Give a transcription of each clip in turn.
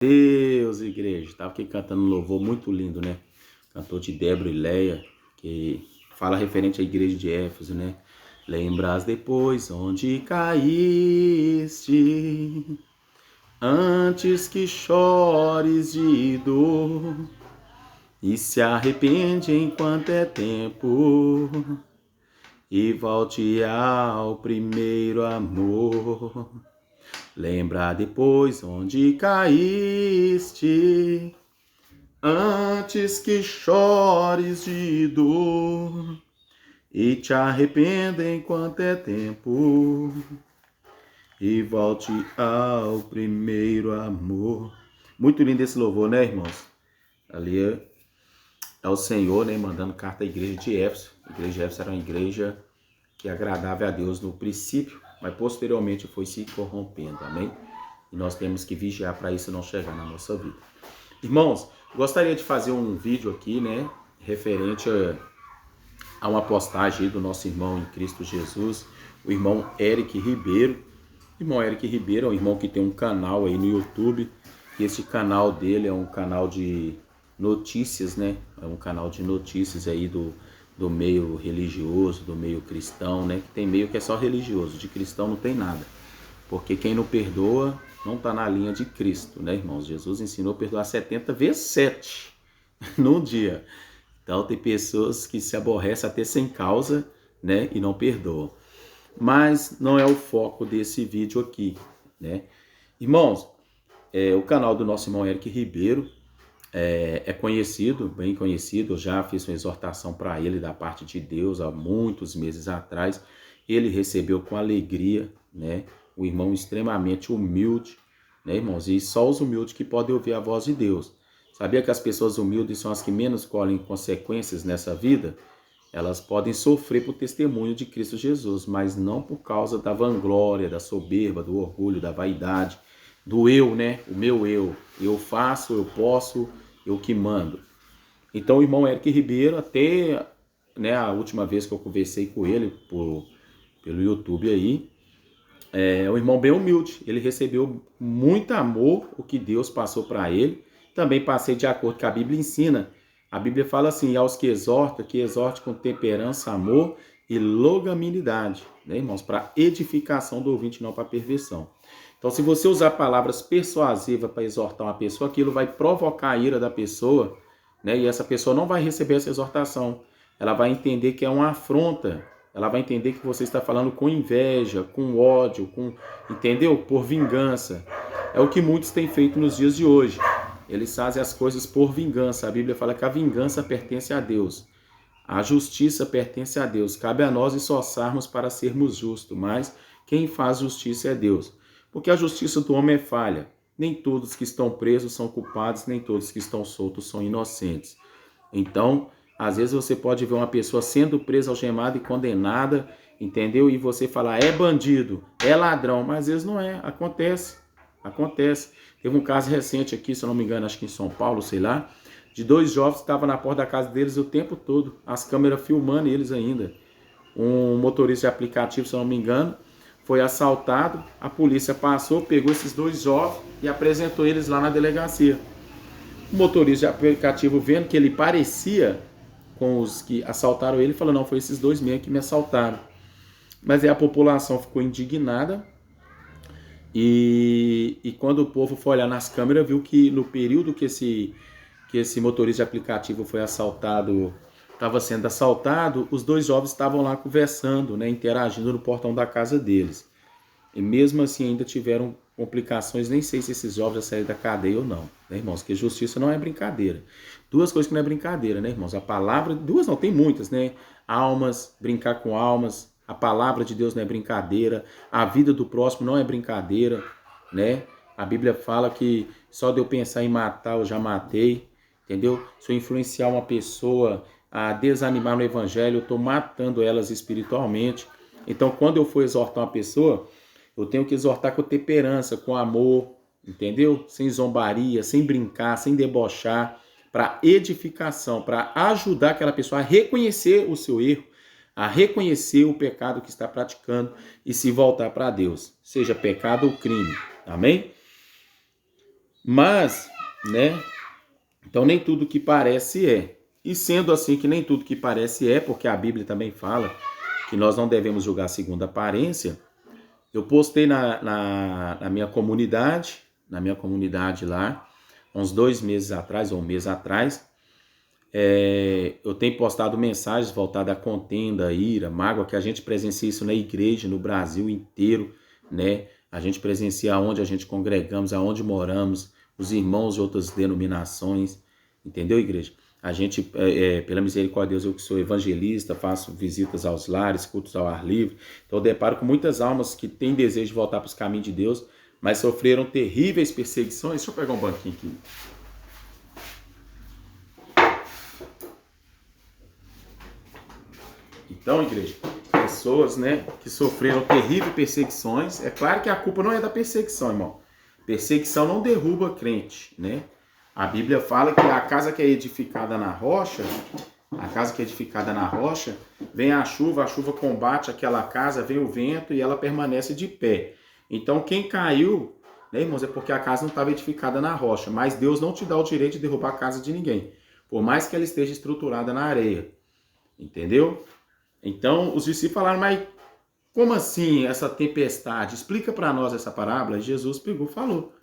Deus, igreja. Tava aqui cantando um louvor muito lindo, né? Cantor de Débora e Leia, que fala referente à igreja de Éfeso, né? Lembras depois onde caíste, antes que chores de dor, e se arrepende enquanto é tempo, e volte ao primeiro amor. Lembra depois onde caíste, antes que chores de dor, e te arrependa enquanto é tempo, e volte ao primeiro amor. Muito lindo esse louvor, né, irmãos? Ali é o Senhor, né, mandando carta à igreja de Éfeso. A igreja de Éfeso era uma igreja que agradava a Deus no princípio, mas posteriormente foi se corrompendo, amém? E nós temos que vigiar para isso não chegar na nossa vida. Irmãos, gostaria de fazer um vídeo aqui, né, referente a uma postagem aí do nosso irmão em Cristo Jesus, o irmão Eric Ribeiro. O irmão Eric Ribeiro é um irmão que tem um canal aí no YouTube, e esse canal dele é um canal de notícias, né, é um canal de notícias aí do meio religioso, do meio cristão, né, que tem meio que é só religioso, de cristão não tem nada. Porque quem não perdoa não está na linha de Cristo, né, irmãos? Jesus ensinou a perdoar 70 vezes 7 num dia. Então tem pessoas que se aborrecem até sem causa, né, e não perdoam. Mas não é o foco desse vídeo aqui, né? Irmãos, o canal do nosso irmão Eric Ribeiro é conhecido, bem conhecido. Eu já fiz uma exortação para ele da parte de Deus há muitos meses atrás. Ele recebeu com alegria, né? O irmão extremamente humilde, né, irmãos? E só os humildes que podem ouvir a voz de Deus. Sabia que as pessoas humildes são as que menos colhem consequências nessa vida? Elas podem sofrer por testemunho de Cristo Jesus, mas não por causa da vanglória, da soberba, do orgulho, da vaidade, do eu, né? O meu eu. Eu faço, eu posso, eu que mando. Então o irmão Eric Ribeiro, até, né, a última vez que eu conversei com ele pelo YouTube aí, é um irmão bem humilde. Ele recebeu muito amor, o que Deus passou para ele. Também passei de acordo com a Bíblia ensina. A Bíblia fala assim: aos que exorte com temperança, amor e longanimidade, né, irmãos? Para edificação do ouvinte, não para perversão. Então, se você usar palavras persuasivas para exortar uma pessoa, aquilo vai provocar a ira da pessoa, né? E essa pessoa não vai receber essa exortação. Ela vai entender que é uma afronta. Ela vai entender que você está falando com inveja, com ódio, entendeu? Por vingança. É o que muitos têm feito nos dias de hoje. Eles fazem as coisas por vingança. A Bíblia fala que a vingança pertence a Deus. A justiça pertence a Deus. Cabe a nós esforçarmos para sermos justos, mas quem faz justiça é Deus. Porque a justiça do homem é falha. Nem todos que estão presos são culpados, nem todos que estão soltos são inocentes. Então, às vezes você pode ver uma pessoa sendo presa, algemada e condenada, entendeu? E você falar, é bandido, é ladrão, mas às vezes não é, acontece. Teve um caso recente aqui, se eu não me engano, acho que em São Paulo, sei lá, de 2 jovens que estavam na porta da casa deles o tempo todo, as câmeras filmando eles ainda. Um motorista de aplicativo, se eu não me engano, foi assaltado, a polícia passou, pegou esses 2 jovens e apresentou eles lá na delegacia. O motorista de aplicativo, vendo que ele parecia com os que assaltaram ele, falou, não, foi esses 2 mesmo que me assaltaram. Mas aí a população ficou indignada e quando o povo foi olhar nas câmeras, viu que no período que esse motorista de aplicativo foi assaltado, estava sendo assaltado, os 2 jovens estavam lá conversando, né, interagindo no portão da casa deles. E mesmo assim ainda tiveram complicações, nem sei se esses jovens já saíram da cadeia ou não, né, irmãos? Porque justiça não é brincadeira. 2 coisas que não é brincadeira, né, irmãos? A palavra, 2 não, tem muitas, né? Almas, brincar com almas, a palavra de Deus não é brincadeira, a vida do próximo não é brincadeira, né? A Bíblia fala que só de eu pensar em matar, eu já matei, entendeu? Se eu influenciar uma pessoa a desanimar no evangelho, eu estou matando elas espiritualmente. Então, quando eu for exortar uma pessoa, eu tenho que exortar com temperança, com amor, entendeu? Sem zombaria, sem brincar, sem debochar, para edificação, para ajudar aquela pessoa a reconhecer o seu erro, a reconhecer o pecado que está praticando e se voltar para Deus, seja pecado ou crime. Amém? Mas, né? Então nem tudo que parece é. E sendo assim que nem tudo que parece é, porque a Bíblia também fala que nós não devemos julgar segundo a aparência, eu postei na minha comunidade lá, uns 2 meses atrás, ou um mês atrás, eu tenho postado mensagens voltadas à contenda, ira, mágoa, que a gente presencia isso na igreja, no Brasil inteiro, né? A gente presencia onde a gente congregamos, aonde moramos, os irmãos de outras denominações, entendeu, igreja? A gente, pela misericórdia de Deus, eu que sou evangelista, faço visitas aos lares, cultos ao ar livre, então eu deparo com muitas almas que têm desejo de voltar para os caminhos de Deus, mas sofreram terríveis perseguições. Deixa eu pegar um banquinho aqui. Então, igreja, pessoas, né, que sofreram terríveis perseguições, é claro que a culpa não é da perseguição, irmão. Perseguição não derruba crente, né? A Bíblia fala que a casa que é edificada na rocha, vem a chuva combate aquela casa, vem o vento e ela permanece de pé. Então, quem caiu, né, irmãos, é porque a casa não estava edificada na rocha, mas Deus não te dá o direito de derrubar a casa de ninguém, por mais que ela esteja estruturada na areia, entendeu? Então, os discípulos falaram, mas como assim essa tempestade? Explica para nós essa parábola. Jesus pegou e falou,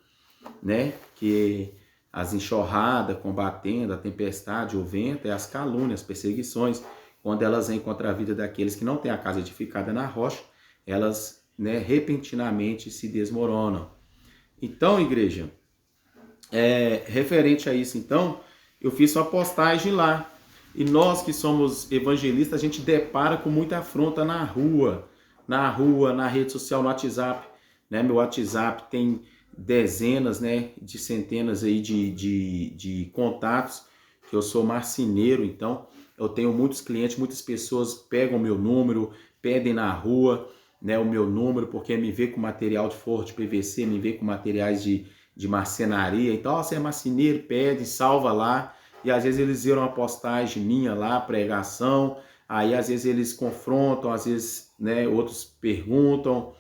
né, que as enxurradas combatendo a tempestade, o vento, as calúnias, as perseguições, quando elas vêm contra a vida daqueles que não têm a casa edificada na rocha, elas, né, repentinamente se desmoronam. Então, igreja, referente a isso, então, eu fiz uma postagem lá. E nós que somos evangelistas, a gente depara com muita afronta na rua, na rede social, no WhatsApp. Né? Meu WhatsApp tem dezenas, né, de centenas aí de contatos, que eu sou marceneiro, então eu tenho muitos clientes, muitas pessoas pegam o meu número, pedem na rua, né, o meu número, porque me vê com material de forro de PVC, me vê com materiais de marcenaria. Então, você é marceneiro, pede, salva lá. E às vezes eles viram uma postagem minha lá, pregação, aí às vezes eles confrontam, às vezes, né, outros perguntam,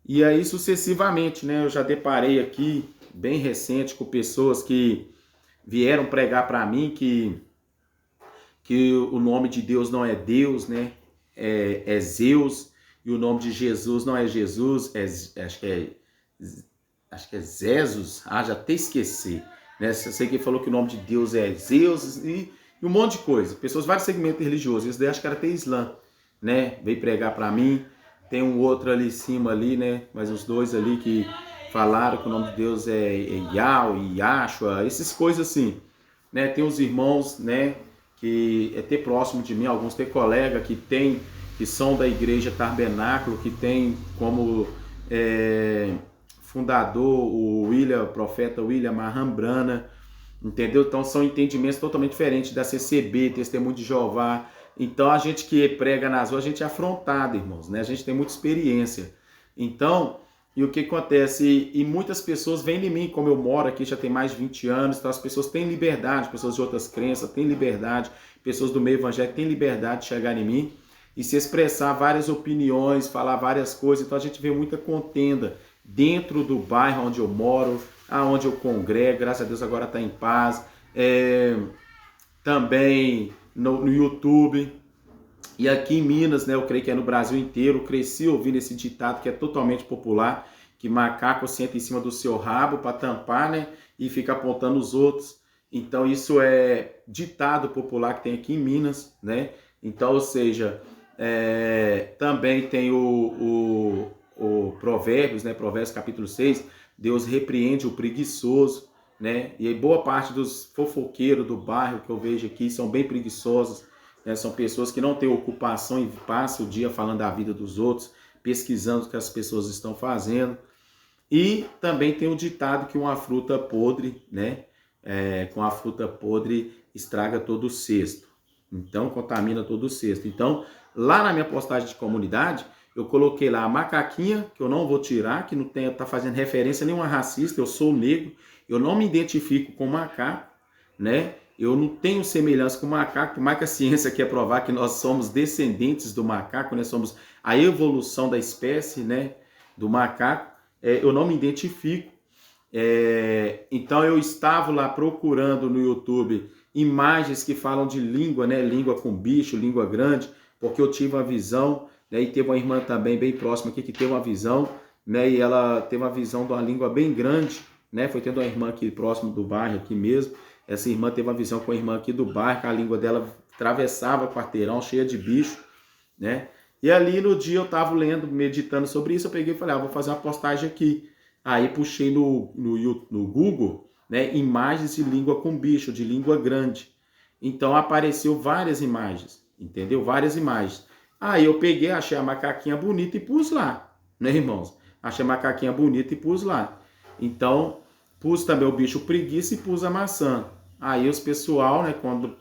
e aí sucessivamente, né, eu já deparei aqui, bem recente, com pessoas que vieram pregar para mim que o nome de Deus não é Deus, né, é Zeus, e o nome de Jesus não é Jesus, acho que é Zeus, já até esqueci. Né? Eu sei que ele falou que o nome de Deus é Zeus e um monte de coisa. Pessoas de vários segmentos religiosos. Esse daí acho que era até Islã, né? Veio pregar para mim. Tem um outro ali em cima ali, né? Mais uns dois ali que falaram que o nome de Deus é Yahweh, Yahshua, essas coisas assim. Né? Tem os irmãos, né? Que é ter próximo de mim, alguns tem colega que são da igreja Tabernáculo, que tem como fundador, o profeta William Mahambrana, entendeu? Então são entendimentos totalmente diferentes da CCB, Testemunho de Jeová. Então a gente que prega nas ruas, a gente é afrontado, irmãos, né? A gente tem muita experiência. Então, e o que acontece? E muitas pessoas vêm em mim, como eu moro aqui já tem mais de 20 anos, então as pessoas têm liberdade, pessoas de outras crenças têm liberdade, pessoas do meio evangélico têm liberdade de chegar em mim e se expressar várias opiniões, falar várias coisas. Então a gente vê muita contenda dentro do bairro onde eu moro, aonde eu congrego, graças a Deus agora está em paz, também no YouTube, e aqui em Minas, né, eu creio que é no Brasil inteiro, cresci ouvindo esse ditado que é totalmente popular, que macaco senta em cima do seu rabo para tampar, né, e fica apontando os outros. Então isso é ditado popular que tem aqui em Minas, né, então, ou seja, também tem o Provérbios, né? Provérbios capítulo 6, Deus repreende o preguiçoso, né? E aí boa parte dos fofoqueiros do bairro que eu vejo aqui são bem preguiçosos, né? São pessoas que não têm ocupação e passam o dia falando da vida dos outros, pesquisando o que as pessoas estão fazendo. E também tem o ditado que uma fruta podre, né? Com a fruta podre estraga todo o cesto. Então, contamina todo o cesto. Então, lá na minha postagem de comunidade, eu coloquei lá a macaquinha, que eu não vou tirar, que não está fazendo referência nenhuma racista, eu sou negro, eu não me identifico com macaco, né? Eu não tenho semelhança com macaco, por mais que a ciência quer provar que nós somos descendentes do macaco, né? Somos a evolução da espécie, né? Do macaco, eu não me identifico. Então eu estava lá procurando no YouTube imagens que falam de língua, né? Língua com bicho, língua grande, porque eu tive uma visão, né? E teve uma irmã também bem próxima aqui que teve uma visão, né? E ela teve uma visão de uma língua bem grande, né? Foi tendo uma irmã aqui próximo do bairro aqui mesmo. Essa irmã teve uma visão com a irmã aqui do bairro, que a língua dela atravessava o quarteirão, cheia de bicho, né? E ali no dia eu estava lendo, meditando sobre isso, eu peguei e falei, vou fazer uma postagem aqui. Aí puxei no Google, né, imagens de língua com bicho, de língua grande. Então apareceu várias imagens, entendeu? Várias imagens. Aí eu peguei, achei a macaquinha bonita e pus lá, né, irmãos? Achei a macaquinha bonita e pus lá. Então, pus também o bicho preguiça e pus a maçã. Aí os pessoal, né, quando,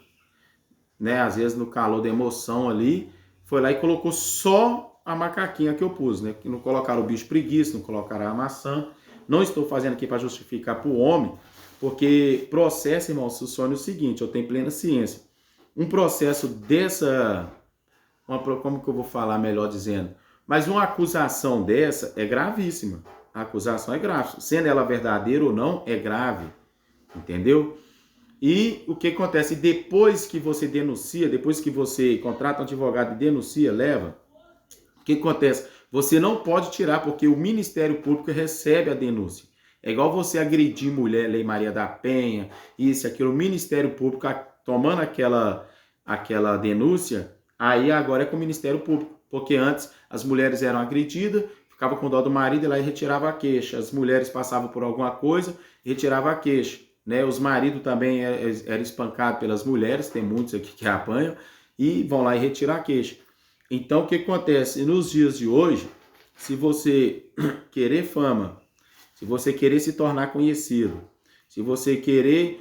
né, às vezes no calor da emoção ali, foi lá e colocou só a macaquinha que eu pus, né? Que não colocaram o bicho preguiça, não colocaram a maçã. Não estou fazendo aqui para justificar para o homem, porque processo, irmão, funciona o seguinte, eu tenho plena ciência. Um processo dessa, como que eu vou falar melhor dizendo? Mas uma acusação dessa é gravíssima. A acusação é grave. Sendo ela verdadeira ou não, é grave. Entendeu? E o que acontece? Depois que você denuncia, depois que você contrata um advogado e denuncia, leva, o que acontece? Você não pode tirar, porque o Ministério Público recebe a denúncia. É igual você agredir mulher, Lei Maria da Penha, isso, aquilo. O Ministério Público tomando aquela denúncia, aí agora é com o Ministério Público. Porque antes as mulheres eram agredidas, ficava com dó do marido e lá retirava a queixa. As mulheres passavam por alguma coisa e retirava a queixa. Né? Os maridos também eram espancados pelas mulheres, tem muitos aqui que apanham, e vão lá e retiram a queixa. Então, o que acontece? Nos dias de hoje, se você querer fama, se você querer se tornar conhecido, se você querer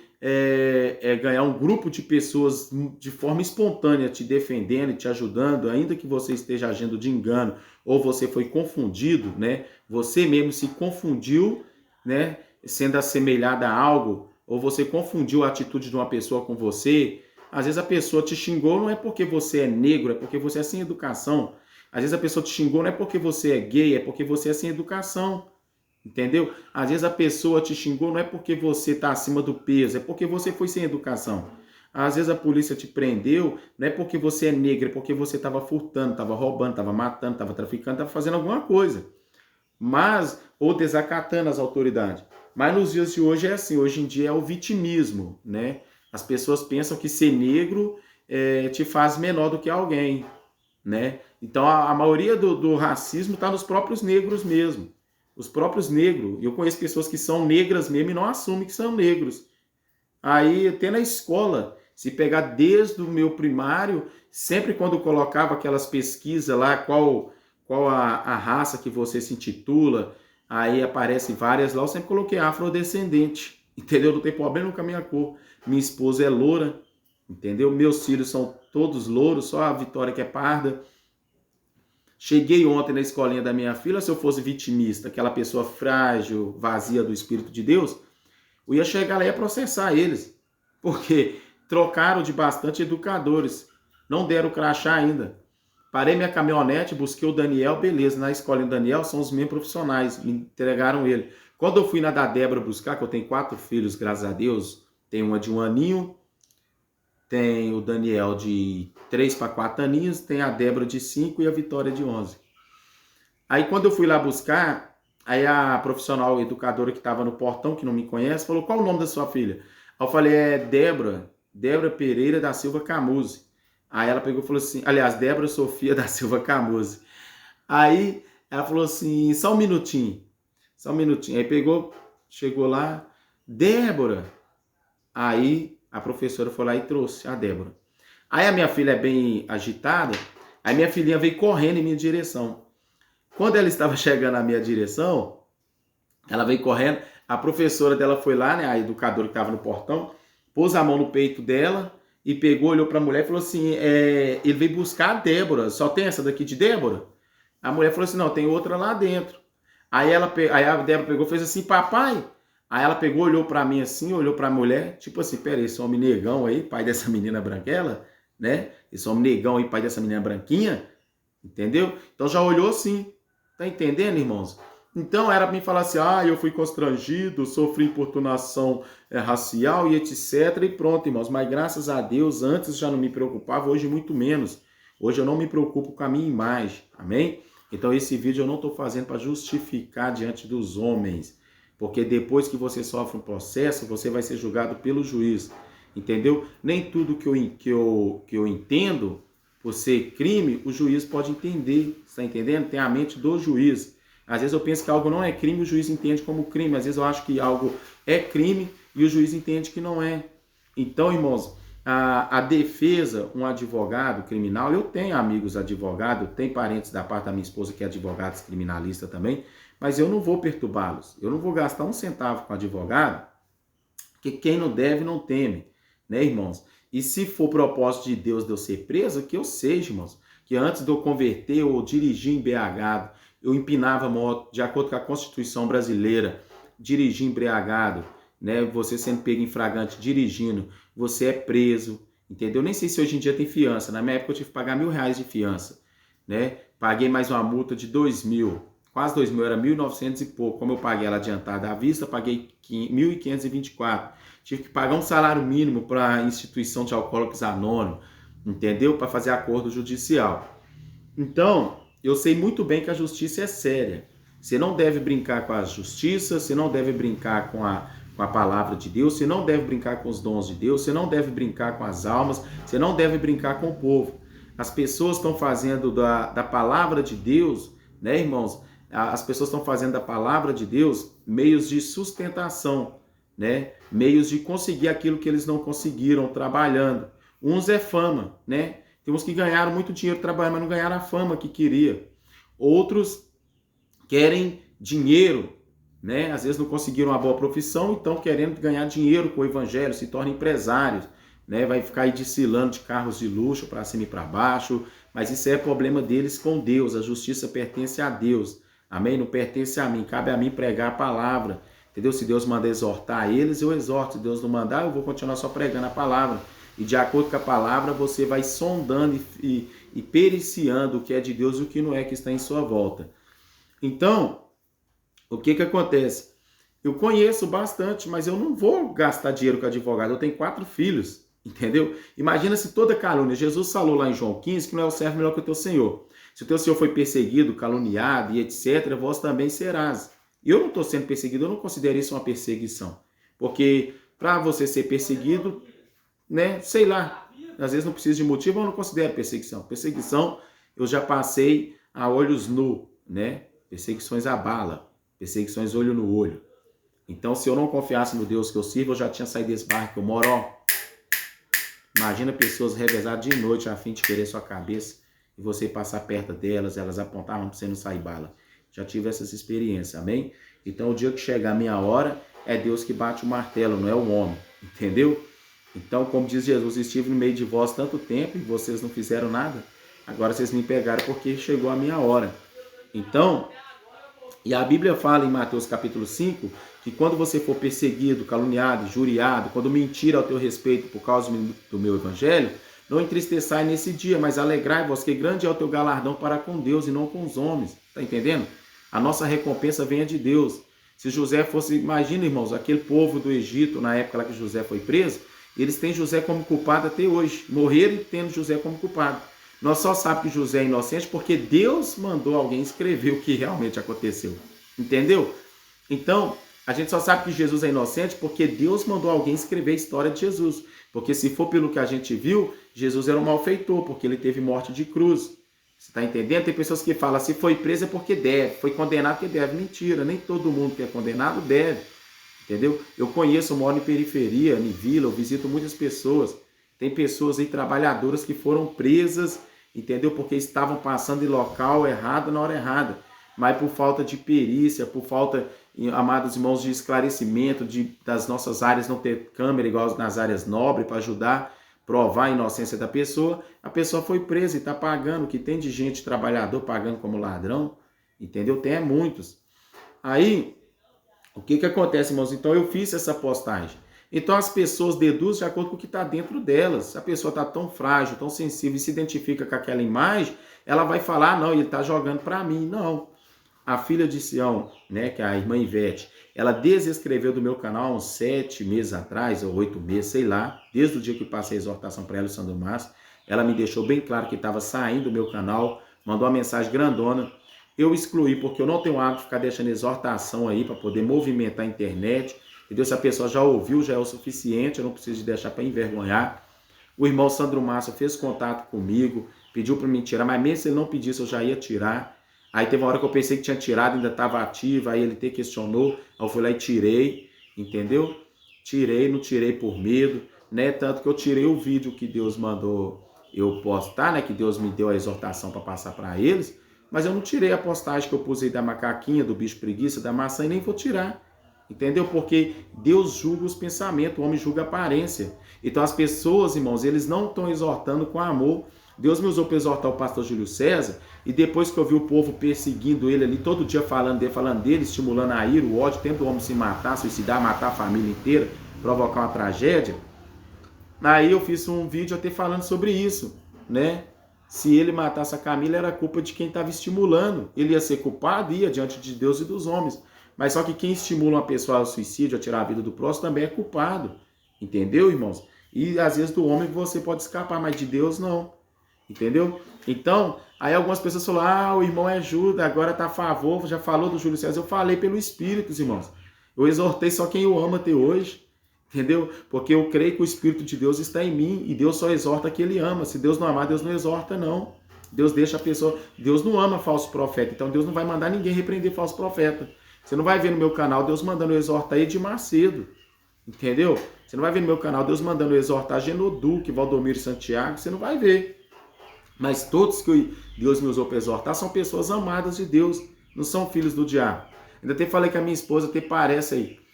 ganhar um grupo de pessoas de forma espontânea te defendendo e te ajudando, ainda que você esteja agindo de engano ou você foi confundido, né? Você mesmo se confundiu, né? Sendo assemelhada a algo, ou você confundiu a atitude de uma pessoa com você. Às vezes a pessoa te xingou não é porque você é negro, é porque você é sem educação. Às vezes a pessoa te xingou não é porque você é gay, é porque você é sem educação. Entendeu? Às vezes a pessoa te xingou não é porque você está acima do peso, é porque você foi sem educação. Às vezes a polícia te prendeu não é porque você é negro, é porque você estava furtando, estava roubando, estava matando, estava traficando, estava fazendo alguma coisa. Mas, ou desacatando as autoridades. Mas nos dias de hoje é assim, hoje em dia é o vitimismo, né? As pessoas pensam que ser negro te faz menor do que alguém, né? Então a maioria do racismo está nos próprios negros mesmo. Os próprios negros. Eu conheço pessoas que são negras mesmo e não assumem que são negros. Aí até na escola, se pegar desde o meu primário, sempre quando eu colocava aquelas pesquisas lá, qual a raça que você se intitula, aí aparece várias lá, eu sempre coloquei afrodescendente, entendeu? Não tem problema com a minha cor. Minha esposa é loura, entendeu? Meus filhos são todos louros, só a Vitória que é parda. Cheguei ontem na escolinha da minha filha, se eu fosse vitimista, aquela pessoa frágil, vazia do Espírito de Deus, eu ia chegar lá e ia processar eles, porque trocaram de bastante educadores, não deram crachá ainda. Parei minha caminhonete, busquei o Daniel, beleza, na escolinha do Daniel são os meus profissionais, me entregaram ele. Quando eu fui na da Débora buscar, que eu tenho 4 filhos, graças a Deus, tem uma de 1 aninho, tem o Daniel de 3 para 4 aninhos, tem a Débora de 5 e a Vitória de 11. Aí quando eu fui lá buscar, aí a profissional educadora que estava no portão, que não me conhece, falou, qual o nome da sua filha? Aí eu falei, é Débora Pereira da Silva Camuzzi. Aí ela pegou e falou assim, aliás, Débora Sofia da Silva Camuzzi. Aí ela falou assim, só um minutinho. Aí pegou, chegou lá, Débora. Aí a professora foi lá e trouxe a Débora. Aí a minha filha é bem agitada, aí minha filhinha veio correndo em minha direção. Quando ela estava chegando na minha direção, ela veio correndo, a professora dela foi lá, né, a educadora que estava no portão, pôs a mão no peito dela e pegou, olhou para a mulher e falou assim, ele veio buscar a Débora, só tem essa daqui de Débora? A mulher falou assim, não, tem outra lá dentro. Aí a Débora pegou e fez assim, papai. Aí ela pegou, olhou pra mim assim, olhou pra mulher, tipo assim, pera aí, esse homem negão aí, pai dessa menina branquela, né? Esse homem negão aí, pai dessa menina branquinha, entendeu? Então já olhou assim, tá entendendo, irmãos? Então era para mim falar assim, eu fui constrangido, sofri importunação racial e etc. E pronto, irmãos. Mas graças a Deus, antes já não me preocupava, hoje muito menos. Hoje eu não me preocupo com a minha imagem, amém? Então esse vídeo eu não estou fazendo para justificar diante dos homens, porque depois que você sofre um processo, você vai ser julgado pelo juiz, entendeu? Nem tudo que eu entendo por ser crime, o juiz pode entender, está entendendo? Tem a mente do juiz. Às vezes eu penso que algo não é crime, o juiz entende como crime. Às vezes eu acho que algo é crime e o juiz entende que não é. Então, irmãos, a defesa, um advogado criminal, eu tenho amigos advogados, tenho parentes da parte da minha esposa que é advogados criminalista também, mas eu não vou perturbá-los. Eu não vou gastar um centavo com advogado, porque quem não deve não teme, né, irmãos? E se for propósito de Deus de eu ser preso, que eu seja, irmãos, que antes de eu converter ou dirigir embriagado, eu empinava moto, de acordo com a Constituição brasileira, dirigir embriagado, né? Você sendo pego em flagrante dirigindo, você é preso, entendeu? Nem sei se hoje em dia tem fiança. Na minha época eu tive que pagar R$ 1.000 de fiança, né? Paguei mais uma multa de 2.000, quase 2.000, era 1.900 e pouco. Como eu paguei ela adiantada à vista, paguei 1.524. Tive que pagar um salário mínimo para a instituição de Alcoólicos Anônimos, entendeu? Para fazer acordo judicial. Então, eu sei muito bem que a justiça é séria. Você não deve brincar com a justiça, você não deve brincar com a palavra de Deus, você não deve brincar com os dons de Deus, você não deve brincar com as almas, você não deve brincar com o povo. As pessoas estão fazendo da palavra de Deus, né, irmãos? As pessoas estão fazendo da palavra de Deus meios de sustentação, né? Meios de conseguir aquilo que eles não conseguiram trabalhando. Uns é fama, né? Tem uns que ganharam muito dinheiro trabalhando, mas não ganharam a fama que queria. Outros querem dinheiro, né? Às vezes não conseguiram uma boa profissão, então querendo ganhar dinheiro com o evangelho, se tornam empresários, né? Vai ficar aí desfilando de carros de luxo para cima e para baixo, mas isso é problema deles com Deus. A justiça pertence a Deus, amém? Não pertence a mim, cabe a mim pregar a palavra, entendeu? Se Deus manda exortar eles, eu exorto. Se Deus não mandar, eu vou continuar só pregando a palavra. E de acordo com a palavra, você vai sondando e periciando o que é de Deus e o que não é que está em sua volta. Então, o que acontece? Eu conheço bastante, mas eu não vou gastar dinheiro com advogado. Eu tenho 4 filhos, entendeu? Imagina se toda calúnia. Jesus falou lá em João 15 que não é o servo melhor que o teu Senhor. Se o teu Senhor foi perseguido, caluniado e etc., vós também serás. Eu não estou sendo perseguido, eu não considero isso uma perseguição. Porque para você ser perseguido, né, sei lá, às vezes não precisa de motivo, eu não considero perseguição. Perseguição eu já passei a olhos nu, né? Perseguições à bala, perseguições olho no olho. Então, se eu não confiasse no Deus que eu sirvo, eu já tinha saído desse barco que eu moro, ó. Imagina pessoas revezadas de noite a fim de querer sua cabeça e você passar perto delas, elas apontavam para você não sair bala. Já tive essas experiências, amém? Então, o dia que chegar a minha hora, é Deus que bate o martelo, não é o homem, entendeu? Então, como diz Jesus, estive no meio de vós tanto tempo e vocês não fizeram nada. Agora vocês me pegaram porque chegou a minha hora. Então, e a Bíblia fala em Mateus capítulo 5, que quando você for perseguido, caluniado, injuriado, quando mentir ao teu respeito por causa do meu evangelho, não entristeçai nesse dia, mas alegrai-vos, que grande é o teu galardão para com Deus e não com os homens. Está entendendo? A nossa recompensa vem de Deus. Se José fosse, imagina, irmãos, aquele povo do Egito, na época lá que José foi preso, eles têm José como culpado até hoje. Morreram tendo José como culpado. Nós só sabemos que José é inocente porque Deus mandou alguém escrever o que realmente aconteceu. Entendeu? Então, a gente só sabe que Jesus é inocente porque Deus mandou alguém escrever a história de Jesus. Porque se for pelo que a gente viu, Jesus era um malfeitor, porque ele teve morte de cruz. Você está entendendo? Tem pessoas que falam, se foi preso é porque deve, foi condenado porque deve. Mentira, nem todo mundo que é condenado deve. Entendeu? Eu conheço, eu moro em periferia, em vila, eu visito muitas pessoas. Tem pessoas aí, trabalhadoras, que foram presas, entendeu? Porque estavam passando em local errado na hora errada. Mas por falta de perícia, por falta, amados irmãos, de esclarecimento das nossas áreas não ter câmera igual nas áreas nobres para ajudar a provar a inocência da pessoa, a pessoa foi presa e está pagando. O que tem de gente trabalhador pagando como ladrão, entendeu? Tem muitos. Aí, o que acontece, irmãos? Então eu fiz essa postagem. Então as pessoas deduzem de acordo com o que está dentro delas. Se a pessoa está tão frágil, tão sensível e se identifica com aquela imagem, ela vai falar, não, ele está jogando para mim. Não. a filha de Sião, né, que é a irmã Ivete, ela desinscreveu do meu canal há uns 7 meses atrás, ou 8 meses, sei lá, desde o dia que passei a exortação para ela, o Sandro Márcio, ela me deixou bem claro que estava saindo do meu canal, mandou uma mensagem grandona. Eu excluí porque eu não tenho hábito de ficar deixando exortação aí para poder movimentar a internet. Entendeu? Se a pessoa já ouviu, já é o suficiente, eu não preciso de deixar para envergonhar. O irmão Sandro Márcio fez contato comigo, pediu para me tirar, mas mesmo se ele não pedisse, eu já ia tirar. Aí teve uma hora que eu pensei que tinha tirado, ainda estava ativo, aí ele até questionou, aí eu fui lá e tirei, entendeu? Tirei, não tirei por medo, né? Tanto que eu tirei o vídeo que Deus mandou eu postar, né? Que Deus me deu a exortação para passar para eles, mas eu não tirei a postagem que eu pus aí da macaquinha, do bicho preguiça, da maçã, e nem vou tirar. Entendeu? Porque Deus julga os pensamentos, o homem julga a aparência. Então as pessoas, irmãos, eles não estão exortando com amor. Deus me usou para exortar o pastor Júlio César, e depois que eu vi o povo perseguindo ele ali, todo dia falando dele, estimulando a ira, o ódio, tendo o homem se matar, suicidar, matar a família inteira, provocar uma tragédia. Aí eu fiz um vídeo até falando sobre isso, né? Se ele matasse a Camila, era culpa de quem estava estimulando. Ele ia ser culpado, ia diante de Deus e dos homens. Mas só que quem estimula uma pessoa ao suicídio, a tirar a vida do próximo, também é culpado. Entendeu, irmãos? E às vezes do homem você pode escapar, mas de Deus não. Entendeu? Então, aí algumas pessoas falam, o irmão é Judas, agora está a favor, já falou do Júlio César. Eu falei pelo Espírito, irmãos. Eu exortei só quem eu amo até hoje. Entendeu? Porque eu creio que o Espírito de Deus está em mim e Deus só exorta quem ele ama. Se Deus não amar, Deus não exorta, não. Deus deixa a pessoa... Deus não ama falso profeta, então Deus não vai mandar ninguém repreender falso profeta. Você não vai ver no meu canal Deus mandando eu exortar Edir Macedo. Entendeu? Você não vai ver no meu canal Deus mandando eu exortar Genoduque, Valdomiro Santiago. Você não vai ver. Mas todos que Deus me usou para exortar são pessoas amadas de Deus. Não são filhos do diabo. Ainda até falei que a minha esposa até parece aí.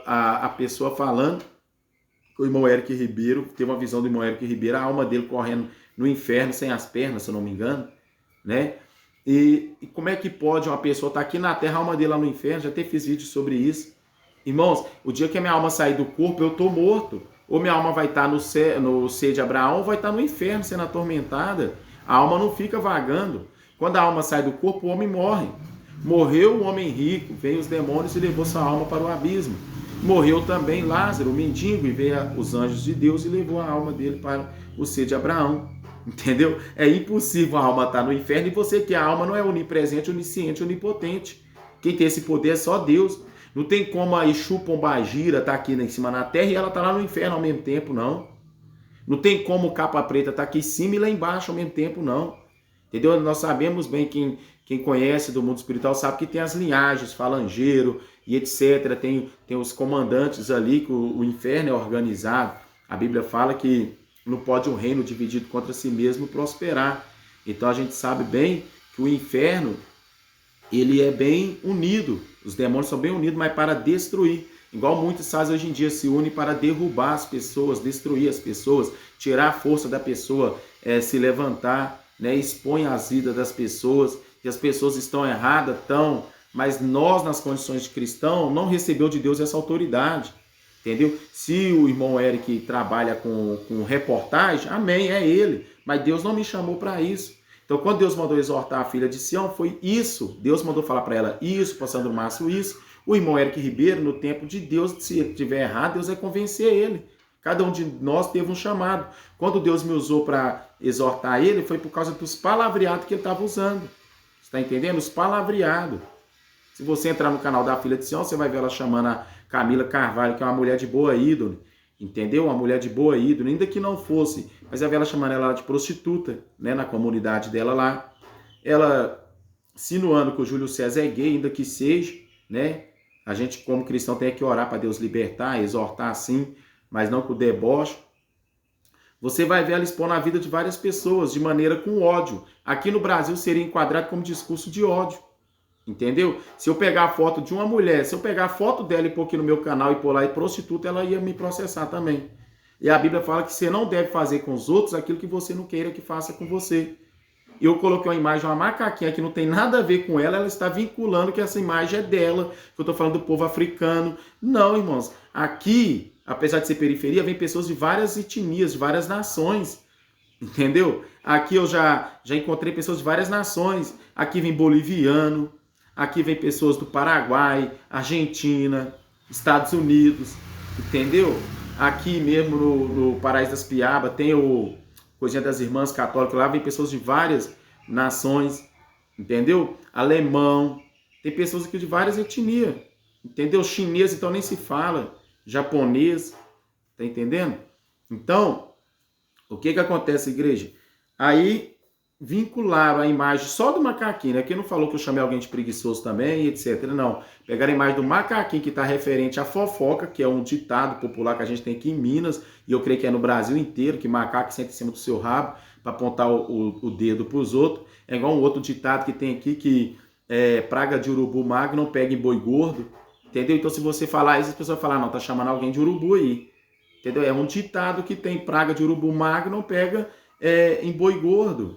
A pessoa falando que o irmão Eric Ribeiro, teve uma visão do irmão Eric Ribeiro, a alma dele correndo no inferno sem as pernas, se eu não me engano, né? E como é que pode uma pessoa estar aqui na terra, a alma dele lá no inferno? Já até fiz vídeo sobre isso. Irmãos, o dia que a minha alma sair do corpo, eu estou morto. Ou minha alma vai estar no ser de Abraão, ou vai estar no inferno sendo atormentada. A alma não fica vagando. Quando a alma sai do corpo, o homem morre. Morreu o homem rico, veio os demônios e levou sua alma para o abismo. Morreu também Lázaro, o mendigo, e veio os anjos de Deus e levou a alma dele para o ser de Abraão. Entendeu? É impossível a alma estar no inferno, e você que a alma não é onipresente, onisciente, onipotente. Quem tem esse poder é só Deus. Não tem como a Exu Pombagira estar aqui em cima na terra e ela estar lá no inferno ao mesmo tempo, não. Não tem como o Capa Preta estar aqui em cima e lá embaixo ao mesmo tempo, não. Entendeu? Nós sabemos bem, quem conhece do mundo espiritual sabe que tem as linhagens, falangeiro e etc. Tem os comandantes ali, que o inferno é organizado. A Bíblia fala que não pode um reino dividido contra si mesmo prosperar. Então a gente sabe bem que o inferno, ele é bem unido. Os demônios são bem unidos, mas para destruir. Igual muitos fazem hoje em dia, se unem para derrubar as pessoas, destruir as pessoas, tirar a força da pessoa, se levantar, né, expõe as vidas das pessoas, e as pessoas estão erradas, mas nós, nas condições de cristão, não recebeu de Deus essa autoridade. Entendeu? Se o irmão Eric trabalha com reportagem, amém, é ele. Mas Deus não me chamou para isso. Então, quando Deus mandou exortar a filha de Sião, foi isso. Deus mandou falar para ela isso, para Sandro Márcio isso. O irmão Eric Ribeiro, no tempo de Deus, se ele estiver errado, Deus vai convencer ele. Cada um de nós teve um chamado. Quando Deus me usou para exortar ele, foi por causa dos palavreados que ele estava usando. Você está entendendo? Os palavreados. Se você entrar no canal da filha de Sião, você vai ver ela chamando a Camila Carvalho, que é uma mulher de boa índole. Entendeu? Uma mulher de boa índole, ainda que não fosse. Mas vai ver ela chamando ela de prostituta, né? Na comunidade dela lá. Ela insinuando que o Júlio César é gay, ainda que seja, né? A gente, como cristão, tem que orar para Deus libertar, exortar assim, mas não com deboche. Você vai ver ela expor na vida de várias pessoas, de maneira com ódio. Aqui no Brasil seria enquadrado como discurso de ódio. Entendeu? Se eu pegar a foto de uma mulher, se eu pegar a foto dela e pôr aqui no meu canal e pôr lá e prostituta, ela ia me processar também. E a Bíblia fala que você não deve fazer com os outros aquilo que você não queira que faça com você. Eu coloquei uma imagem de uma macaquinha que não tem nada a ver com ela, ela está vinculando que essa imagem é dela, que eu estou falando do povo africano. Não, irmãos. Aqui, apesar de ser periferia, vem pessoas de várias etnias, de várias nações. Entendeu? Aqui eu já encontrei pessoas de várias nações. Aqui vem boliviano, Aqui vem pessoas do Paraguai, Argentina, Estados Unidos, entendeu? Aqui mesmo no Paraíso das Piabas tem o Coisinha das Irmãs Católicas, lá vem pessoas de várias nações, entendeu? Alemão, tem pessoas aqui de várias etnias, entendeu? Chinês, então nem se fala, japonês, tá entendendo? Então, o que acontece, igreja? Aí vincularam a imagem só do macaquinho, né? Quem não falou que eu chamei alguém de preguiçoso também, etc. Não. Pegaram a imagem do macaquinho que está referente à fofoca, que é um ditado popular que a gente tem aqui em Minas, e eu creio que é no Brasil inteiro, que macaco senta em cima do seu rabo para apontar o dedo para os outros. É igual um outro ditado que tem aqui, que praga de urubu magro não pega em boi gordo. Entendeu? Então, se você falar isso, as pessoas vão falar, não, tá chamando alguém de urubu aí. Entendeu? É um ditado que tem praga de urubu magro não pega em boi gordo.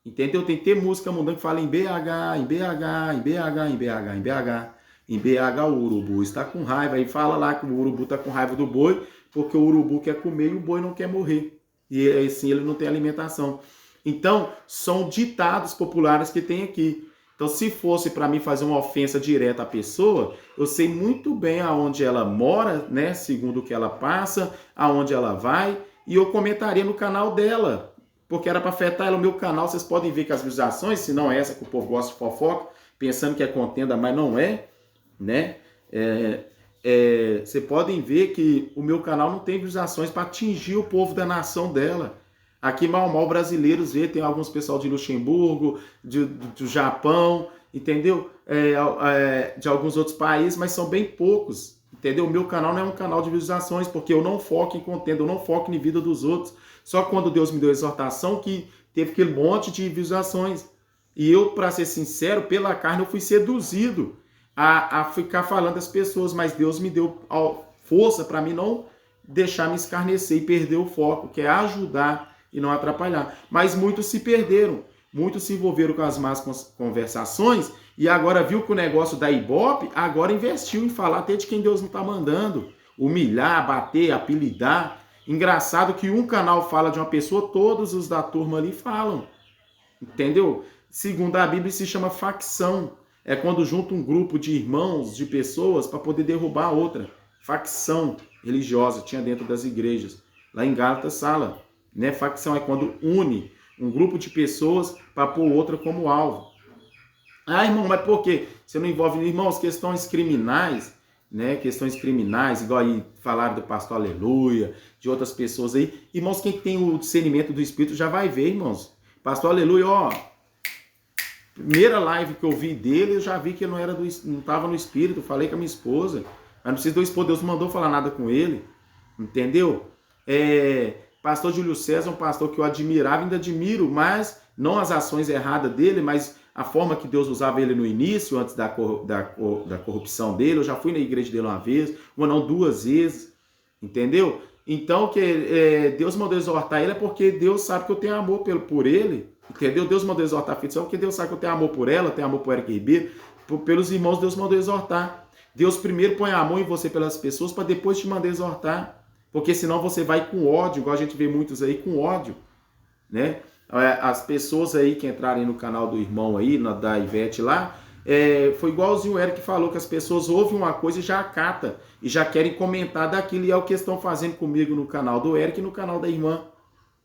Entendeu? Tem que ter música mundana que fala em BH, em BH, em BH, em BH, em BH. Em BH o urubu está com raiva. Aí fala lá que o urubu está com raiva do boi, porque o urubu quer comer e o boi não quer morrer. E assim ele não tem alimentação. Então, são ditados populares que tem aqui. Então, se fosse para mim fazer uma ofensa direta à pessoa, eu sei muito bem aonde ela mora, né? Segundo o que ela passa, aonde ela vai, e eu comentaria no canal dela. Porque era para afetar ela. O meu canal, vocês podem ver que as visualizações, se não é essa que o povo gosta de fofoca, pensando que é contenda, mas não é, né? Vocês podem ver que o meu canal não tem visualizações para atingir o povo da nação dela. Aqui, mal brasileiros vê, tem alguns pessoal de Luxemburgo, do Japão, entendeu? De alguns outros países, mas são bem poucos, entendeu? O meu canal não é um canal de visualizações, porque eu não foco em contenda, eu não foco em vida dos outros. Só quando Deus me deu a exortação que teve aquele monte de visualizações. E eu, para ser sincero, pela carne eu fui seduzido a ficar falando das pessoas, mas Deus me deu força para mim não deixar me escarnecer e perder o foco, que é ajudar e não atrapalhar. Mas muitos se perderam, muitos se envolveram com as más conversações e agora viu que o negócio da Ibope, agora investiu em falar até de quem Deus não está mandando, humilhar, bater, apelidar. Engraçado que um canal fala de uma pessoa, todos os da turma ali falam. Entendeu? Segundo a Bíblia, se chama facção. É quando junta um grupo de irmãos, de pessoas, para poder derrubar a outra. Facção religiosa, tinha dentro das igrejas. Lá em Gálatas fala, né? Facção é quando une um grupo de pessoas para pôr outra como alvo. Ah, irmão, mas por quê? Você não envolve, irmãos, questões criminais, né? Questões criminais, igual aí falaram do pastor Aleluia, de outras pessoas aí. Irmãos, quem tem o discernimento do Espírito já vai ver, irmãos. Pastor Aleluia, ó, primeira live que eu vi dele, eu já vi que ele não estava no Espírito, falei com a minha esposa, mas não precisa do esposo, Deus não mandou falar nada com ele, entendeu? Pastor Júlio César é um pastor que eu admirava, ainda admiro, mas não as ações erradas dele, mas a forma que Deus usava ele no início, antes da corrupção dele. Eu já fui na igreja dele uma vez, uma não, 2 vezes, entendeu? Então, Deus mandou exortar ele é porque Deus sabe que eu tenho amor por ele, entendeu? Deus mandou exortar a filha porque Deus sabe que eu tenho amor por ela, tenho amor por Eric Ribeiro, pelos irmãos Deus mandou exortar. Deus primeiro põe amor em você pelas pessoas para depois te mandar exortar, porque senão você vai com ódio, igual a gente vê muitos aí com ódio, né? As pessoas aí que entrarem no canal do irmão aí, da Ivete lá, foi igualzinho o Eric falou, que as pessoas ouvem uma coisa e já acata, e já querem comentar daquilo, e é o que estão fazendo comigo no canal do Eric e no canal da irmã,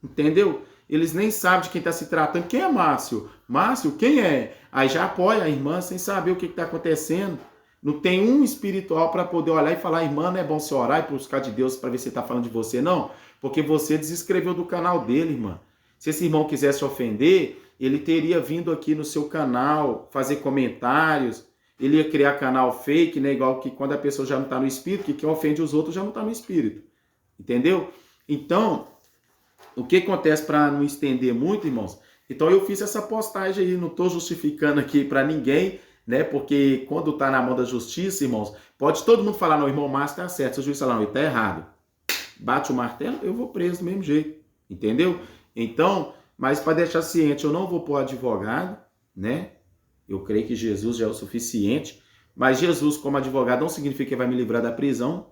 entendeu? Eles nem sabem de quem está se tratando. Quem é Márcio? Márcio, quem é? Aí já apoia a irmã sem saber o que está acontecendo. Não tem um espiritual para poder olhar e falar, irmã, não é bom você orar e buscar de Deus para ver se ele está falando de você, não, porque você desescreveu do canal dele, irmã. Se esse irmão quisesse ofender, ele teria vindo aqui no seu canal, fazer comentários, ele ia criar canal fake, né? Igual que quando a pessoa já não está no espírito, que quem ofende os outros já não está no espírito. Entendeu? Então, o que acontece para não estender muito, irmãos? Então eu fiz essa postagem aí, não estou justificando aqui para ninguém, né? Porque quando está na mão da justiça, irmãos, pode todo mundo falar, não, o irmão Márcio está certo, se o juiz falar, não, ele está errado. Bate o martelo, eu vou preso do mesmo jeito. Entendeu? Então, mas para deixar ciente, eu não vou pôr advogado, né? Eu creio que Jesus já é o suficiente, mas Jesus como advogado não significa que vai me livrar da prisão,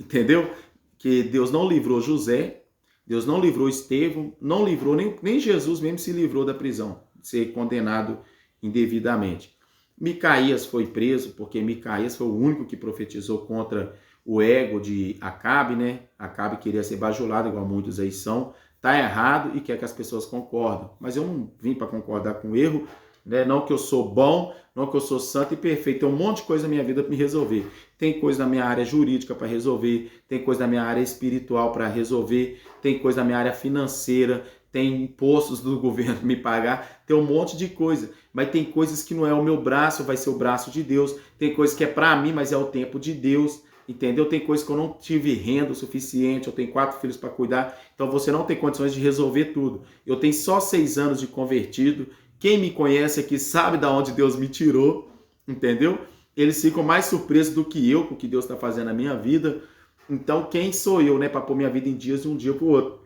entendeu? Que Deus não livrou José, Deus não livrou Estevão, não livrou, nem Jesus mesmo se livrou da prisão, de ser condenado indevidamente. Micaías foi preso, porque Micaías foi o único que profetizou contra o ego de Acabe, né? Acabe queria ser bajulado, igual muitos aí são. Tá errado e quer que as pessoas concordem. Mas eu não vim para concordar com o erro, né? Não que eu sou bom, não que eu sou santo e perfeito. Tem um monte de coisa na minha vida para me resolver. Tem coisa na minha área jurídica para resolver, tem coisa na minha área espiritual para resolver, tem coisa na minha área financeira, tem impostos do governo me pagar, tem um monte de coisa. Mas tem coisas que não é o meu braço, vai ser o braço de Deus. Tem coisas que é para mim, mas é o tempo de Deus. Entendeu? Tem coisas que eu não tive renda o suficiente, eu tenho 4 filhos para cuidar, então você não tem condições de resolver tudo. Eu tenho só 6 anos de convertido. Quem me conhece aqui sabe de onde Deus me tirou, entendeu? Eles ficam mais surpresos do que eu com o que Deus está fazendo na minha vida. Então, quem sou eu, né, para pôr minha vida em dias de um dia para o outro?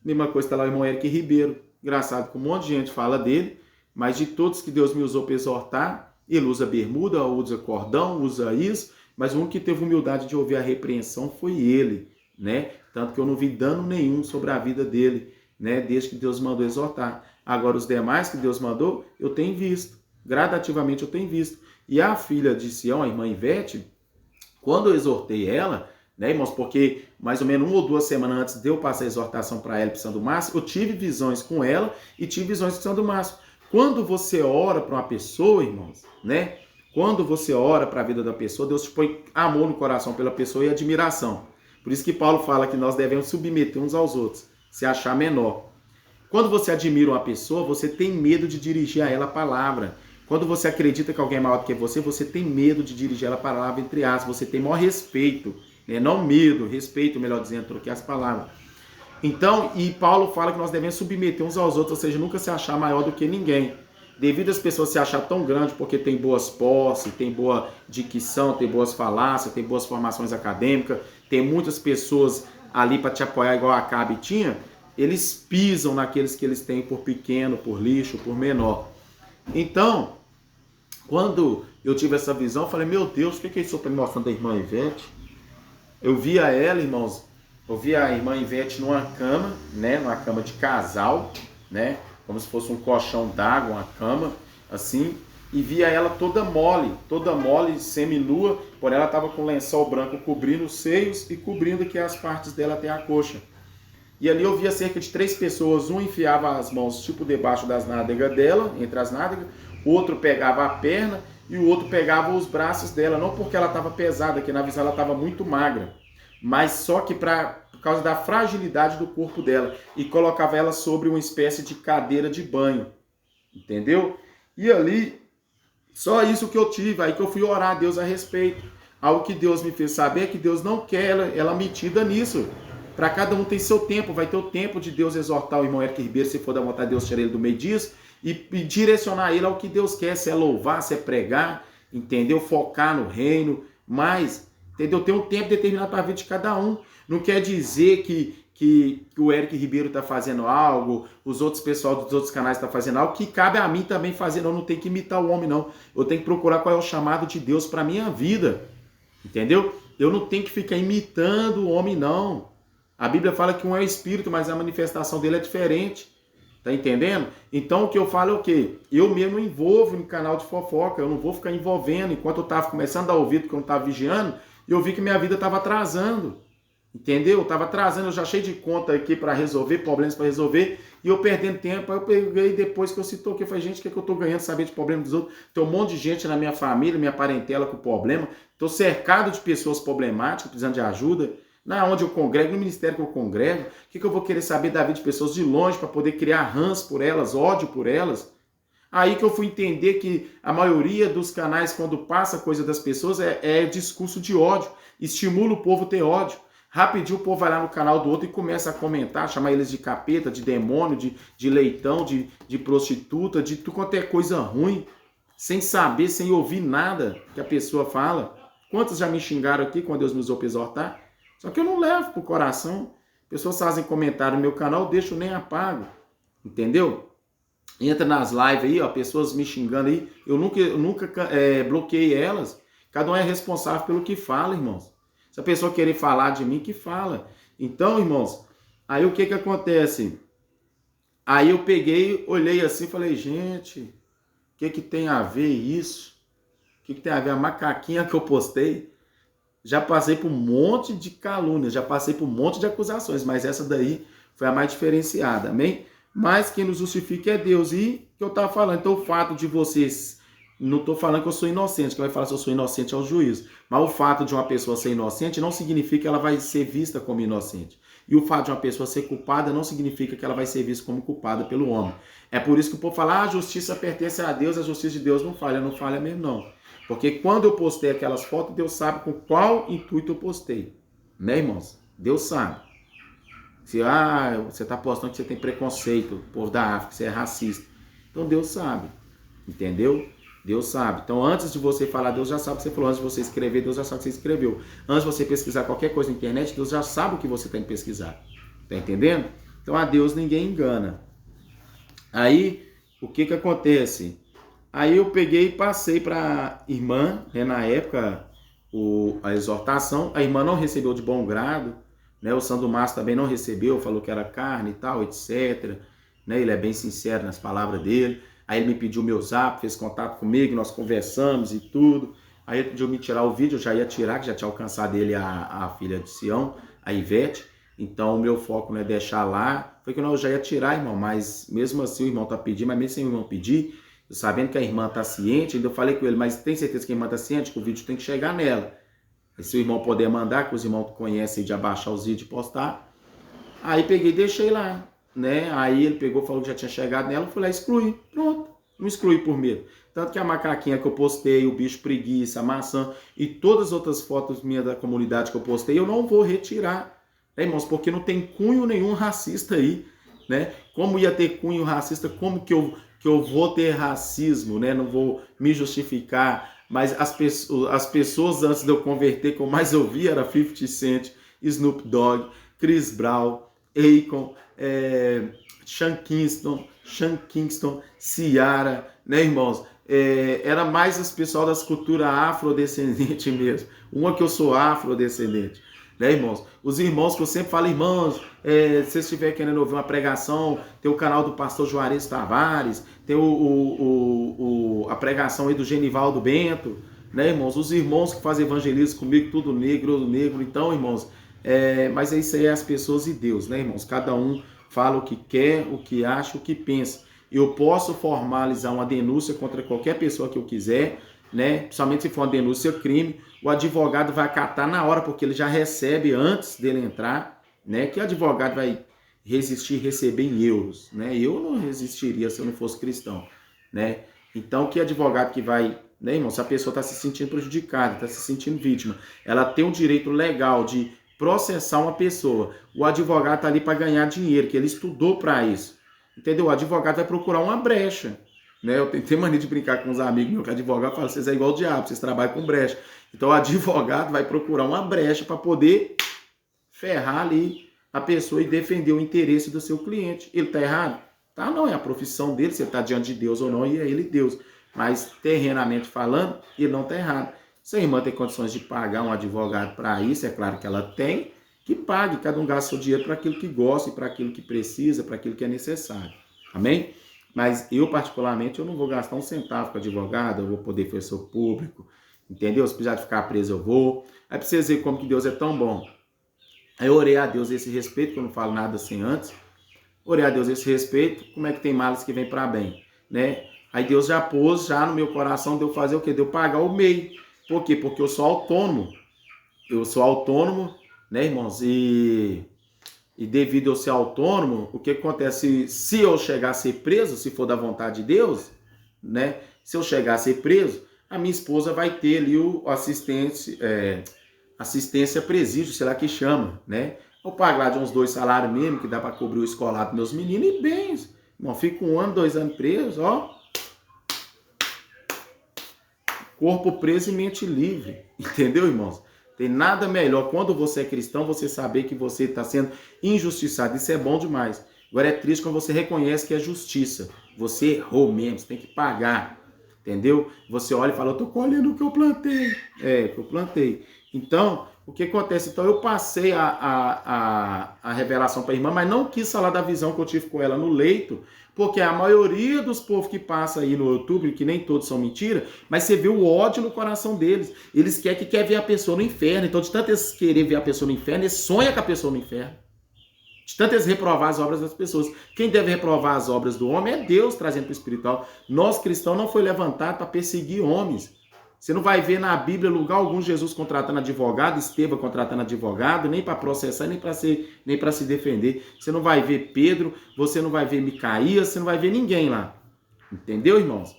Mesma coisa está lá o irmão Eric Ribeiro. Engraçado que um monte de gente fala dele, mas de todos que Deus me usou para exortar, ele usa bermuda, usa cordão, usa isso, mas o único que teve humildade de ouvir a repreensão foi ele, né? Tanto que eu não vi dano nenhum sobre a vida dele, né? Desde que Deus mandou exortar. Agora, os demais que Deus mandou, eu tenho visto. Gradativamente eu tenho visto. E a filha de Sião, a irmã Ivete, quando eu exortei ela, né, irmãos, porque mais ou menos 1 ou 2 semanas antes de eu passar a exortação para ela e para São do Márcio, eu tive visões com ela e tive visões com São do Márcio. Quando você ora para uma pessoa, irmãos, né? Quando você ora para a vida da pessoa, Deus te põe amor no coração pela pessoa e admiração. Por isso que Paulo fala que nós devemos submeter uns aos outros, se achar menor. Quando você admira uma pessoa, você tem medo de dirigir a ela a palavra. Quando você acredita que alguém é maior do que você tem medo de dirigir ela a palavra, entre aspas. Você tem maior respeito, né? Não medo, respeito, melhor dizendo, troquei as palavras. Então, e Paulo fala que nós devemos submeter uns aos outros, ou seja, nunca se achar maior do que ninguém. Devido às pessoas se achar tão grande porque tem boas posses, tem boa dicção, tem boas falácias, tem boas formações acadêmicas, tem muitas pessoas ali para te apoiar igual a Acabe tinha, eles pisam naqueles que eles têm por pequeno, por lixo, por menor. Então, quando eu tive essa visão, eu falei, meu Deus, o que é isso está me mostrando da irmã Ivete? Eu via ela, irmãos, eu via a irmã Ivete numa cama, né, numa cama de casal, né, como se fosse um colchão d'água, uma cama, assim, e via ela toda mole, seminua, porém ela estava com um lençol branco cobrindo os seios e cobrindo aqui as partes dela até a coxa. E ali eu via cerca de 3 pessoas, um enfiava as mãos tipo debaixo das nádegas dela, entre as nádegas, o outro pegava a perna e o outro pegava os braços dela, não porque ela estava pesada, que na visão ela estava muito magra, mas só que por causa da fragilidade do corpo dela, e colocava ela sobre uma espécie de cadeira de banho, entendeu? E ali, só isso que eu tive, aí que eu fui orar a Deus a respeito. Algo que Deus me fez saber é que Deus não quer ela metida nisso. Para cada um tem seu tempo, vai ter o tempo de Deus exortar o irmão Eric Ribeiro, se for da vontade de Deus, tirar ele do meio disso, e direcionar ele ao que Deus quer, se é louvar, se é pregar, entendeu? Focar no reino, mas, entendeu? Tem um tempo determinado para a vida de cada um. Não quer dizer que o Eric Ribeiro está fazendo algo, os outros pessoal dos outros canais estão fazendo algo, que cabe a mim também fazer, não tenho que imitar o homem, não. Eu tenho que procurar qual é o chamado de Deus para a minha vida, entendeu? Eu não tenho que ficar imitando o homem, não. A Bíblia fala que um é o espírito, mas a manifestação dele é diferente. Tá entendendo? Então o que eu falo é o quê? Eu mesmo envolvo no canal de fofoca, eu não vou ficar envolvendo. Enquanto eu estava começando a dar ouvido, porque eu não estava vigiando, eu vi que minha vida estava atrasando. Entendeu? Eu estava atrasando, eu já cheio de conta aqui para resolver, problemas para resolver, e eu perdendo tempo. Aí eu peguei depois que eu se toquei, eu falei, gente, o que é que eu estou ganhando saber de problema dos outros? Tem um monte de gente na minha família, minha parentela com problema. Estou cercado de pessoas problemáticas, precisando de ajuda. Onde eu congrego, no ministério que eu congrego, o que eu vou querer saber da vida de pessoas de longe para poder criar ranço por elas, ódio por elas? Aí que eu fui entender que a maioria dos canais, quando passa coisa das pessoas, é discurso de ódio, estimula o povo a ter ódio. Rapidinho o povo vai lá no canal do outro e começa a comentar, chamar eles de capeta, de demônio, de leitão, de prostituta, de tudo quanto é coisa ruim, sem saber, sem ouvir nada que a pessoa fala. Quantos já me xingaram aqui quando Deus me usou para exortar? Só que eu não levo pro coração. Pessoas fazem comentário no meu canal, eu deixo nem apago. Entendeu? Entra nas lives aí, ó, pessoas me xingando aí. Eu nunca bloqueei elas. Cada um é responsável pelo que fala, irmãos. Se a pessoa querer falar de mim, que fala. Então, irmãos, aí o que acontece? Aí eu peguei, olhei assim e falei, gente, o que tem a ver isso? que tem a ver? A macaquinha que eu postei, já passei por um monte de calúnias, já passei por um monte de acusações, mas essa daí foi a mais diferenciada, amém? Mas quem nos justifica é Deus. E que eu estava falando, então o fato de vocês, não estou falando que eu sou inocente, quem vai falar se eu sou inocente é o juiz, mas o fato de uma pessoa ser inocente não significa que ela vai ser vista como inocente. E o fato de uma pessoa ser culpada não significa que ela vai ser vista como culpada pelo homem. É por isso que o povo fala, a justiça pertence a Deus, a justiça de Deus não falha mesmo não. Porque quando eu postei aquelas fotos, Deus sabe com qual intuito eu postei. Né, irmãos? Deus sabe. Se você está postando que você tem preconceito, povo da África, você é racista. Então Deus sabe. Entendeu? Deus sabe. Então antes de você falar, Deus já sabe o que você falou. Antes de você escrever, Deus já sabe o que você escreveu. Antes de você pesquisar qualquer coisa na internet, Deus já sabe o que você tem que pesquisar. Tá entendendo? Então a Deus ninguém engana. Aí, o que acontece? Aí eu peguei e passei para a irmã, né, na época, a exortação. A irmã não recebeu de bom grado, né, o Sandro Márcio também não recebeu, falou que era carne e tal, etc. Né, ele é bem sincero nas palavras dele. Aí ele me pediu meu zap, fez contato comigo, nós conversamos e tudo. Aí ele pediu me tirar o vídeo, eu já ia tirar, que já tinha alcançado ele a filha de Sião, a Ivete. Então o meu foco não é deixar lá. Foi que eu já ia tirar, irmão, mas mesmo assim o irmão tá pedindo, mas mesmo sem o irmão pedir, eu sabendo que a irmã tá ciente, ainda eu falei com ele, mas tem certeza que a irmã tá ciente que o vídeo tem que chegar nela. E se o irmão puder mandar, que os irmãos conhecem de abaixar os vídeos e postar. Aí peguei e deixei lá, né? Aí ele pegou, falou que já tinha chegado nela, eu fui lá excluir. Pronto, não excluí por medo. Tanto que a macaquinha que eu postei, o bicho preguiça, a maçã e todas as outras fotos minhas da comunidade que eu postei, eu não vou retirar, né, irmãos? Porque não tem cunho nenhum racista aí, né? Como ia ter cunho racista, como que eu vou ter racismo, né? Não vou me justificar, mas as pessoas antes de eu converter, que eu mais ouvia era 50 Cent, Snoop Dogg, Chris Brown, Akon, Sean Kingston, Ciara, né, irmãos? Era mais os pessoal das culturas afrodescendentes mesmo. Uma que eu sou afrodescendente, né, irmãos? Os irmãos que eu sempre falo, irmãos, se vocês estiverem querendo ouvir uma pregação, tem o canal do pastor Juarez Tavares, tem a pregação aí do Genivaldo Bento, né, irmãos? Os irmãos que fazem evangelismo comigo, tudo negro. Então, irmãos, mas isso aí é as pessoas e Deus, né, irmãos? Cada um fala o que quer, o que acha, o que pensa. Eu posso formalizar uma denúncia contra qualquer pessoa que eu quiser, né? Principalmente se for uma denúncia crime, o advogado vai acatar na hora, porque ele já recebe antes dele entrar, né? Que o advogado vai receber em euros, né? Eu não resistiria se eu não fosse cristão, né? Então, que advogado que vai, né, irmão? Se a pessoa está se sentindo prejudicada, está se sentindo vítima, ela tem um direito legal de processar uma pessoa. O advogado está ali para ganhar dinheiro, que ele estudou para isso. Entendeu? O advogado vai procurar uma brecha. Né? Eu tenho mania de brincar com uns amigos meus que advogado fala, vocês é igual o diabo, vocês trabalham com brecha. Então o advogado vai procurar uma brecha para poder ferrar ali a pessoa e defender o interesse do seu cliente. Ele está errado? Tá, não, é a profissão dele, se ele está diante de Deus ou não, e é ele Deus. Mas terrenamente falando, ele não está errado. Se a irmã tem condições de pagar um advogado para isso, é claro que ela tem, que pague, cada um gasta o dinheiro para aquilo que gosta e para aquilo que precisa, para aquilo que é necessário. Amém? Mas eu, particularmente, eu não vou gastar um centavo com advogado, eu vou poder defensor público, entendeu? Se precisar de ficar preso, eu vou. Aí pra vocês verem como que Deus é tão bom. Aí eu orei a Deus esse respeito, que eu não falo nada assim antes. Orei a Deus esse respeito, como é que tem males que vem para bem, né? Aí Deus já pôs, já no meu coração, de eu fazer o quê? De eu pagar o MEI. Por quê? Porque eu sou autônomo. Né, irmãos? E devido a eu ser autônomo, o que acontece? Se eu chegar a ser preso, se for da vontade de Deus, né? Se eu chegar a ser preso, a minha esposa vai ter ali o assistência presídio, sei lá que chama, né? Eu pago lá de uns 2 salários mínimos, que dá para cobrir o escolar dos meus meninos, e bens. Irmão, fico 1 ano, 2 anos preso, ó. Corpo preso e mente livre. Entendeu, irmãos? Tem nada melhor, quando você é cristão, você saber que você está sendo injustiçado. Isso é bom demais. Agora é triste quando você reconhece que é justiça. Você errou mesmo, você tem que pagar. Entendeu? Você olha e fala, eu estou colhendo o que eu plantei. O que eu plantei. Então, o que acontece? Então, eu passei a revelação para a irmã, mas não quis falar da visão que eu tive com ela no leito, porque a maioria dos povos que passa aí no YouTube, que nem todos são mentira, mas você vê o ódio no coração deles. Eles querem ver a pessoa no inferno. Então, de tanto eles querer ver a pessoa no inferno, eles sonham com a pessoa no inferno. De tanto eles reprovar as obras das pessoas. Quem deve reprovar as obras do homem é Deus trazendo para o espiritual. Nós, cristãos, não foi levantado para perseguir homens. Você não vai ver na Bíblia lugar algum Jesus contratando advogado, Estevão contratando advogado, nem para processar, nem para se defender. Você não vai ver Pedro, você não vai ver Micaías, você não vai ver ninguém lá. Entendeu, irmãos?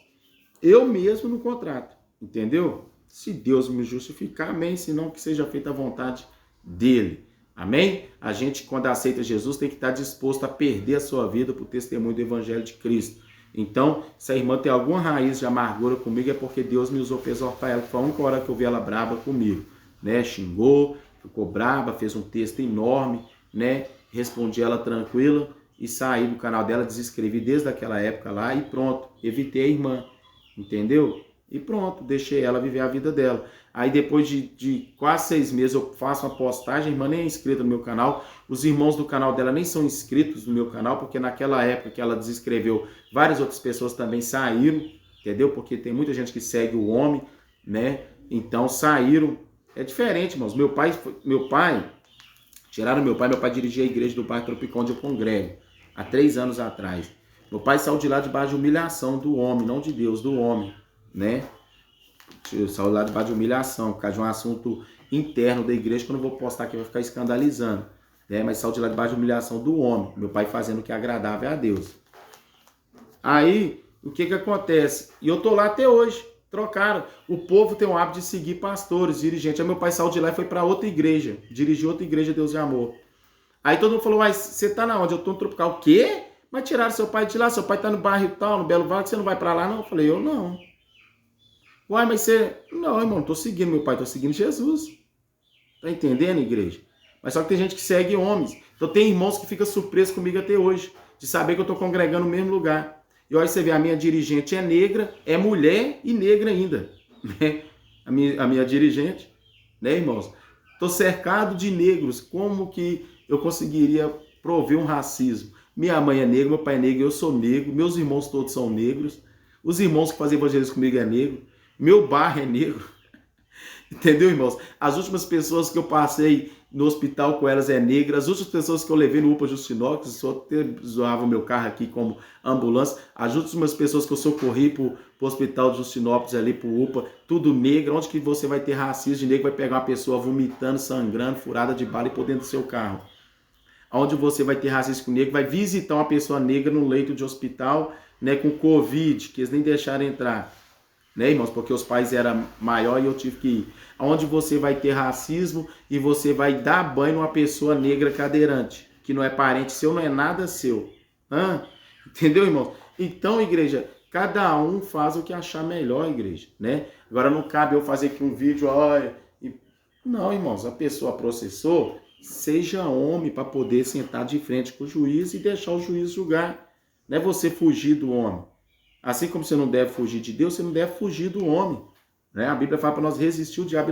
Eu mesmo não contrato. Entendeu? Se Deus me justificar, amém. Senão que seja feita a vontade dele. Amém? A gente, quando aceita Jesus, tem que estar disposto a perder a sua vida por testemunho do Evangelho de Cristo. Então, se a irmã tem alguma raiz de amargura comigo, é porque Deus me usou para exortar ela. Foi a única hora que eu vi ela braba comigo, né? Xingou, ficou braba, fez um texto enorme, né? Respondi ela tranquila e saí do canal dela, desinscrevi desde aquela época lá e pronto, evitei a irmã, entendeu? E pronto, deixei ela viver a vida dela. Aí depois de quase 6 meses eu faço uma postagem, a irmã nem é inscrita no meu canal, os irmãos do canal dela nem são inscritos no meu canal, porque naquela época que ela desinscreveu, várias outras pessoas também saíram, entendeu? Porque tem muita gente que segue o homem, né? Então saíram. É diferente, irmãos. Meu pai, tiraram meu pai dirigia a igreja do bairro Tropicão onde eu congrego, há 3 anos atrás. Meu pai saiu de lá debaixo de humilhação do homem, não de Deus, do homem, né? Saiu lá debaixo de humilhação, por causa de um assunto interno da igreja que eu não vou postar aqui, vai ficar escandalizando, né? Mas saiu de lá debaixo de humilhação do homem, meu pai fazendo o que é agradável a Deus. Aí, o que acontece? E eu tô lá até hoje, trocaram. O povo tem o hábito de seguir pastores, dirigentes. Aí meu pai saiu de lá e foi para outra igreja, dirigiu outra igreja Deus e Amor. Aí todo mundo falou, mas você tá na onde? Eu tô no Tropical. O quê? Mas tiraram seu pai de lá, seu pai tá no bairro tal, no Belo Vale, você não vai para lá não? Eu falei, eu não. Uai, mas você... Não, irmão, não tô seguindo meu pai, tô seguindo Jesus. Tá entendendo, igreja? Mas só que tem gente que segue homens. Então tem irmãos que ficam surpresos comigo até hoje, de saber que eu tô congregando no mesmo lugar. E olha, você vê, a minha dirigente é negra, é mulher e negra ainda. Né? A minha dirigente, né, irmãos? Tô cercado de negros. Como que eu conseguiria prover um racismo? Minha mãe é negra, meu pai é negro, eu sou negro, meus irmãos todos são negros. Os irmãos que fazem evangelismo comigo é negro. Meu bairro é negro. Entendeu, irmãos? As últimas pessoas que eu passei no hospital com elas é negra. As últimas pessoas que eu levei no UPA Justinópolis, só zoava o meu carro aqui como ambulância. As últimas pessoas que eu socorri pro hospital de Justinópolis ali, pro UPA, tudo negro. Onde que você vai ter racismo de negro? Vai pegar uma pessoa vomitando, sangrando, furada de bala e pôr dentro do seu carro. Onde você vai ter racismo com negro? Vai visitar uma pessoa negra no leito de hospital, né, com Covid, que eles nem deixaram entrar. Né, irmãos? Porque os pais eram maior e eu tive que ir. Onde você vai ter racismo e você vai dar banho numa pessoa negra cadeirante, que não é parente seu, não é nada seu. Entendeu, irmãos? Então, igreja, cada um faz o que achar melhor, igreja, né? Agora não cabe eu fazer aqui um vídeo, olha... Não, irmãos, a pessoa processou, seja homem para poder sentar de frente com o juiz e deixar o juiz julgar. Não é você fugir do homem. Assim como você não deve fugir de Deus, você não deve fugir do homem. Né? A Bíblia fala para nós resistir o diabo.